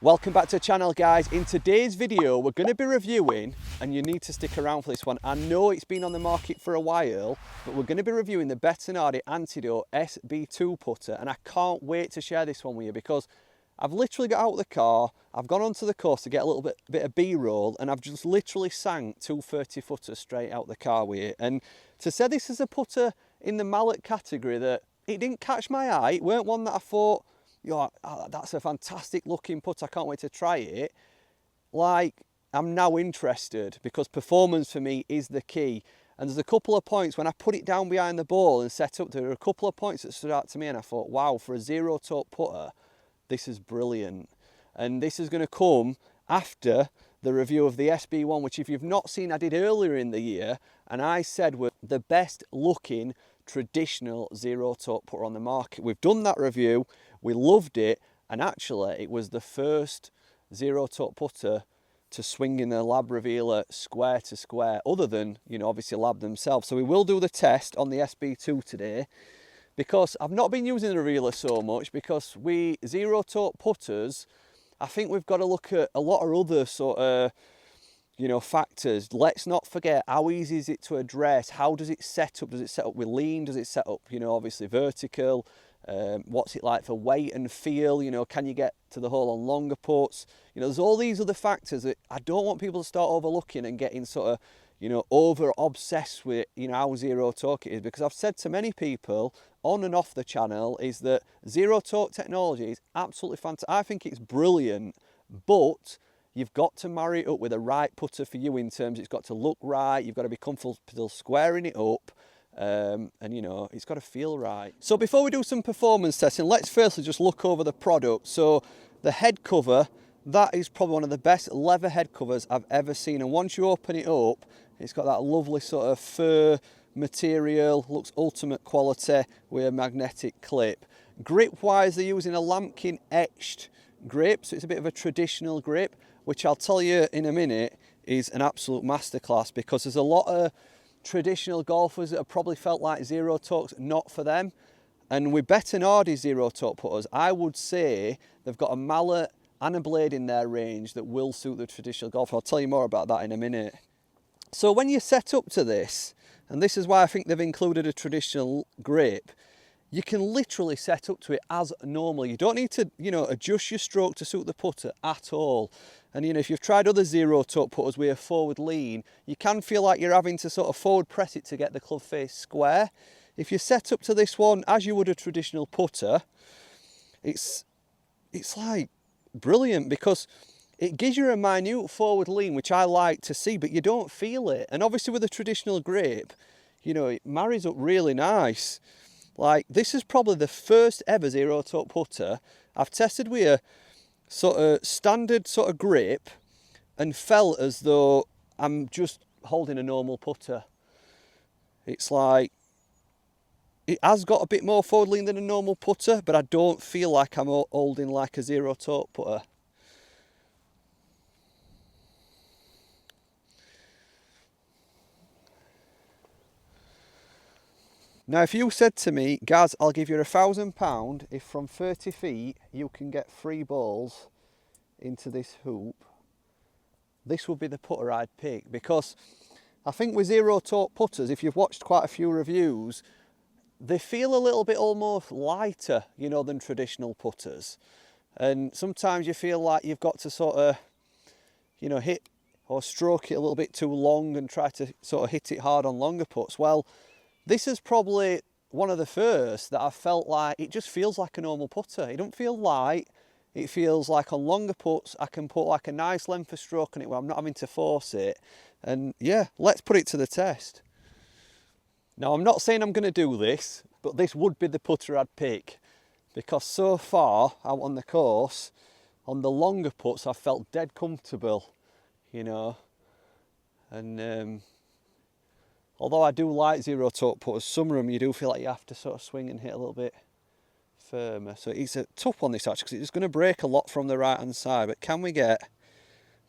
Welcome back to the channel, guys. In today's video we're going to be reviewing, and you need to stick around for this one, I know it's been on the market for a while, but we're going to be reviewing the Bettinardi Antidote SB2 putter, and I can't wait to share this one with you because I've literally got out of the car, I've gone onto the course to get a little bit of B-roll, and I've just literally sank two 30 footers straight out the car with it. And to say this is a putter in the Mallet category, that it didn't catch my eye, it weren't one that I thought, oh, that's a fantastic looking putter, I can't wait to try it. Like, I'm now interested because performance for me is the key. And there's a couple of points when I put it down behind the ball and set up, there were a couple of points that stood out to me and I thought, wow, for a zero toe putter, this is brilliant. And this is going to come after the review of the SB1, which if you've not seen, I did earlier in the year, and I said were the best looking traditional zero toe putter on the market. We've done that review, we loved it, and actually it was the first zero toe putter to swing in the lab revealer square to square, other than, you know, obviously lab themselves. So we will do the test on the SB2 today, because I've not been using the revealer so much, because we zero toe putters, I think we've got to look at a lot of other sort of, you know, factors. Let's not forget, how easy is it to address? How does it set up? Does it set up with lean? Does it set up, you know, obviously vertical? What's it like for weight and feel? You know, can you get to the hole on longer putts? You know, there's all these other factors that I don't want people to start overlooking and getting sort of, you know, over obsessed with, you know, how zero toe it is. Because I've said to many people on and off the channel is that zero toe technology is absolutely fantastic. I think it's brilliant, but you've got to marry it up with a right putter for you, in terms it's got to look right, you've got to be comfortable squaring it up, and you know, it's got to feel right. So before we do some performance testing, let's firstly just look over the product. So the head cover, that is probably one of the best leather head covers I've ever seen, and once you open it up, it's got that lovely sort of fur material, looks ultimate quality with a magnetic clip. Grip wise, they're using a lambkin etched grip, so it's a bit of a traditional grip, which I'll tell you in a minute is an absolute masterclass, because there's a lot of traditional golfers that have probably felt like zero toe's not for them. And with Bettinardi zero toe putters, I would say they've got a mallet and a blade in their range that will suit the traditional golfer. I'll tell you more about that in a minute. So when you set up to this, and this is why I think they've included a traditional grip, you can literally set up to it as normal. You don't need to, you know, adjust your stroke to suit the putter at all. And you know, if you've tried other zero toe putters with a forward lean, you can feel like you're having to sort of forward press it to get the club face square. If you set up to this one as you would a traditional putter, it's like brilliant, because it gives you a minute forward lean, which I like to see, but you don't feel it. And obviously with a traditional grip, you know, it marries up really nice. Like, this is probably the first ever zero toe putter I've tested with a sort of standard sort of grip and felt as though I'm just holding a normal putter. It's like, it has got a bit more forward lean than a normal putter, but I don't feel like I'm holding like a zero toe putter. Now, if you said to me, Gaz, I'll give you £1,000 if from 30 feet you can get 3 balls into this hoop, this would be the putter I'd pick. Because I think with zero toe putters, if you've watched quite a few reviews, they feel a little bit almost lighter, you know, than traditional putters. And sometimes you feel like you've got to sort of, you know, hit or stroke it a little bit too long and try to sort of hit it hard on longer putts. Well, this is probably one of the first that I felt like it just feels like a normal putter. It don't feel light. It feels like on longer putts, I can put like a nice length of stroke on it where I'm not having to force it. And yeah, let's put it to the test. Now, I'm not saying I'm going to do this, but this would be the putter I'd pick, because so far out on the course, on the longer putts, I felt dead comfortable, you know. And although I do like zero toe putters, some of them you do feel like you have to sort of swing and hit a little bit firmer. So it's a tough one, this actually, because it's going to break a lot from the right hand side. But can we get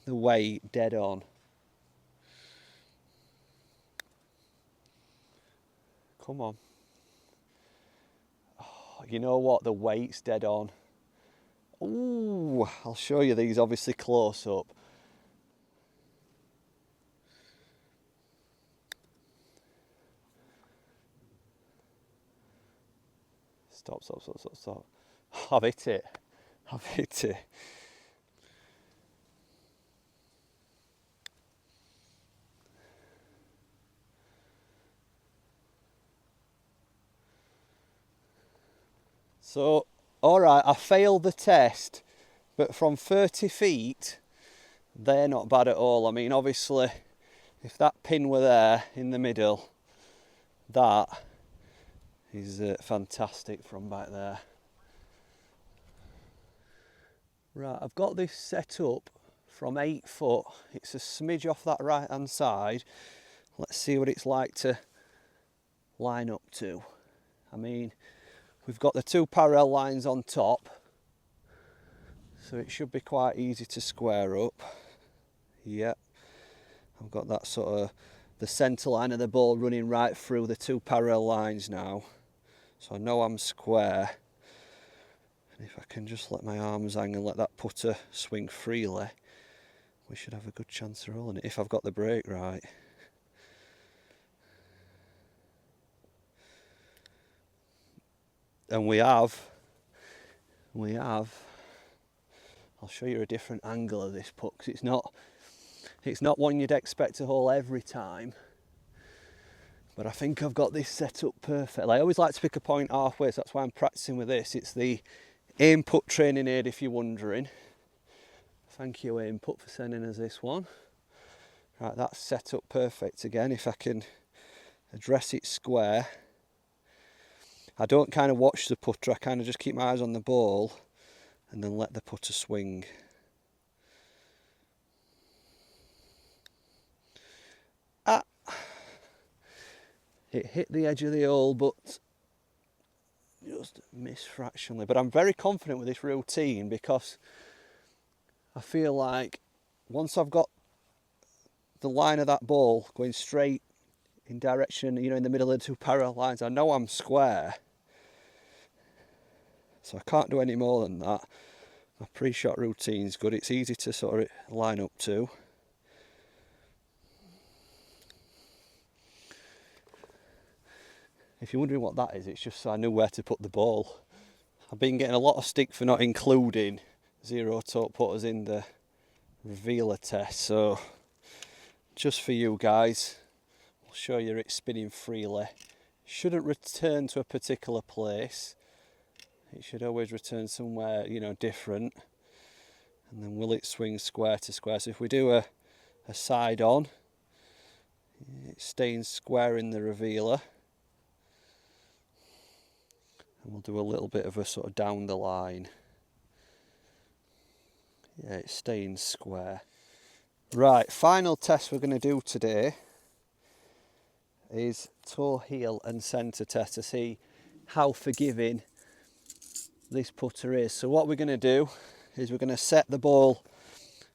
the weight dead on? Come on. Oh, you know what? The weight's dead on. Ooh, I'll show you these obviously close up. Stop, stop, stop, stop, stop. I've hit it. I've hit it. So, alright, I failed the test, but from 30 feet, they're not bad at all. I mean, obviously, if that pin were there in the middle, that is fantastic from back there. Right, I've got this set up from 8 foot. It's a smidge off that right hand side. Let's see what it's like to line up to. I mean, we've got the 2 parallel lines on top, so it should be quite easy to square up. Yep, I've got that sort of the centre line of the ball running right through the 2 parallel lines now, so I know I'm square. And if I can just let my arms hang and let that putter swing freely, we should have a good chance of rolling it if I've got the break right. And we have. I'll show you a different angle of this putt, because it's not one you'd expect to hole every time, but I think I've got this set up perfectly. I always like to pick a point halfway, so that's why I'm practicing with this. It's the Aim Putt training aid, if you're wondering. Thank you, Aim Putt, for sending us this one. Right, that's set up perfect again. If I can address it square, I don't kind of watch the putter, I kind of just keep my eyes on the ball and then let the putter swing. It hit the edge of the hole, but just missed fractionally. But I'm very confident with this routine, because I feel like once I've got the line of that ball going straight in direction, you know, in the middle of the 2 parallel lines, I know I'm square. So I can't do any more than that. My pre-shot routine's good. It's easy to sort of line up to. If you're wondering what that is, it's just so I knew where to put the ball. I've been getting a lot of stick for not including zero toe putters in the revealer test, so just for you guys, I'll show you it spinning freely. Shouldn't return to a particular place. It should always return somewhere, you know, different. And then will it swing square to square? So if we do a side on, it's staying square in the revealer. And we'll do a little bit of a sort of down the line. Yeah, it's staying square. Right, final test we're going to do today is toe, heel and centre test to see how forgiving this putter is. So what we're going to do is we're going to set the ball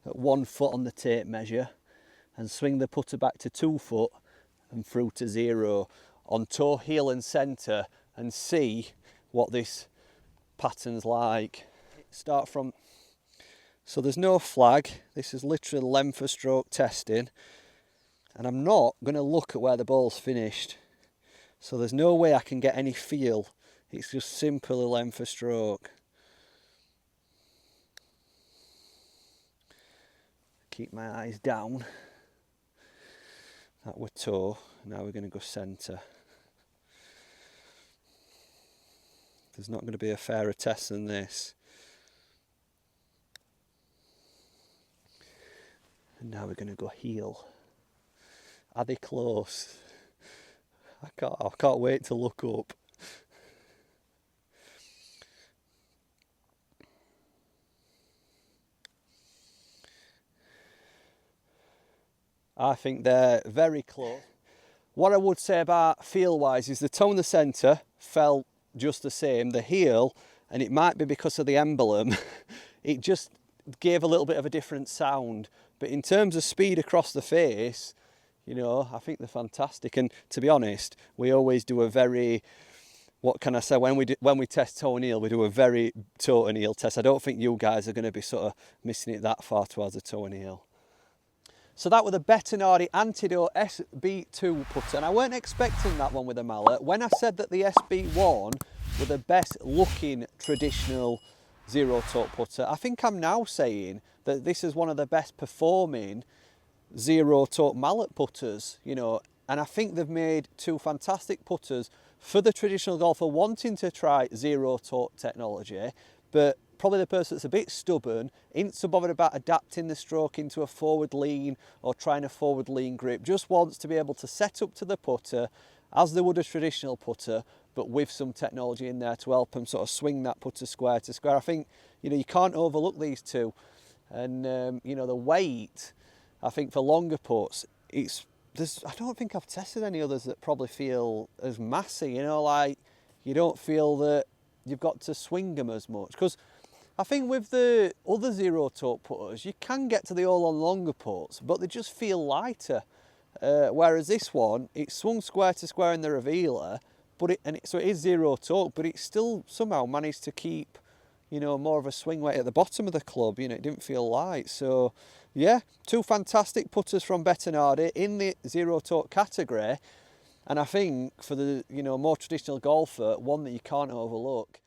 at 1 foot on the tape measure and swing the putter back to 2 foot and through to 0 on toe, heel and centre, and see what this pattern's like. Start from, so there's no flag, this is literally length of stroke testing, and I'm not going to look at where the ball's finished, so there's no way I can get any feel. It's just simply length of stroke. Keep my eyes down. That were toe, now we're going to go centre. There's not going to be a fairer test than this. And now we're going to go heel. Are they close? I can't wait to look up. I think they're very close. What I would say about feel-wise is the toe in the centre felt just the same. The heel, and it might be because of the emblem, it just gave a little bit of a different sound. But in terms of speed across the face, you know, I think they're fantastic. And to be honest, we always do a very what can I say, when we test toe and heel, we do a very toe and heel test. I don't think you guys are going to be sort of missing it that far towards the toe and heel. So that was the Bettinardi Antidote SB2 putter, and I weren't expecting that one with a mallet. When I said that the SB1 were the best looking traditional zero toe putter, I think I'm now saying that this is one of the best performing zero toe mallet putters, you know, and I think they've made two fantastic putters for the traditional golfer wanting to try zero toe technology, but probably the person that's a bit stubborn, ain't so bothered about adapting the stroke into a forward lean or trying a forward lean grip, just wants to be able to set up to the putter as they would a traditional putter, but with some technology in there to help them sort of swing that putter square to square. I think, you know, you can't overlook these two. And, you know, the weight, I think for longer putts, I don't think I've tested any others that probably feel as massy, you know, like you don't feel that you've got to swing them as much. Because I think with the other zero toe putters, you can get to the hole on longer putts, but they just feel lighter. Whereas this one, it's swung square to square in the revealer, so it is zero toe, but it still somehow managed to keep, you know, more of a swing weight at the bottom of the club. You know, it didn't feel light. So yeah, two fantastic putters from Bettinardi in the zero toe category, and I think for the, you know, more traditional golfer, one that you can't overlook.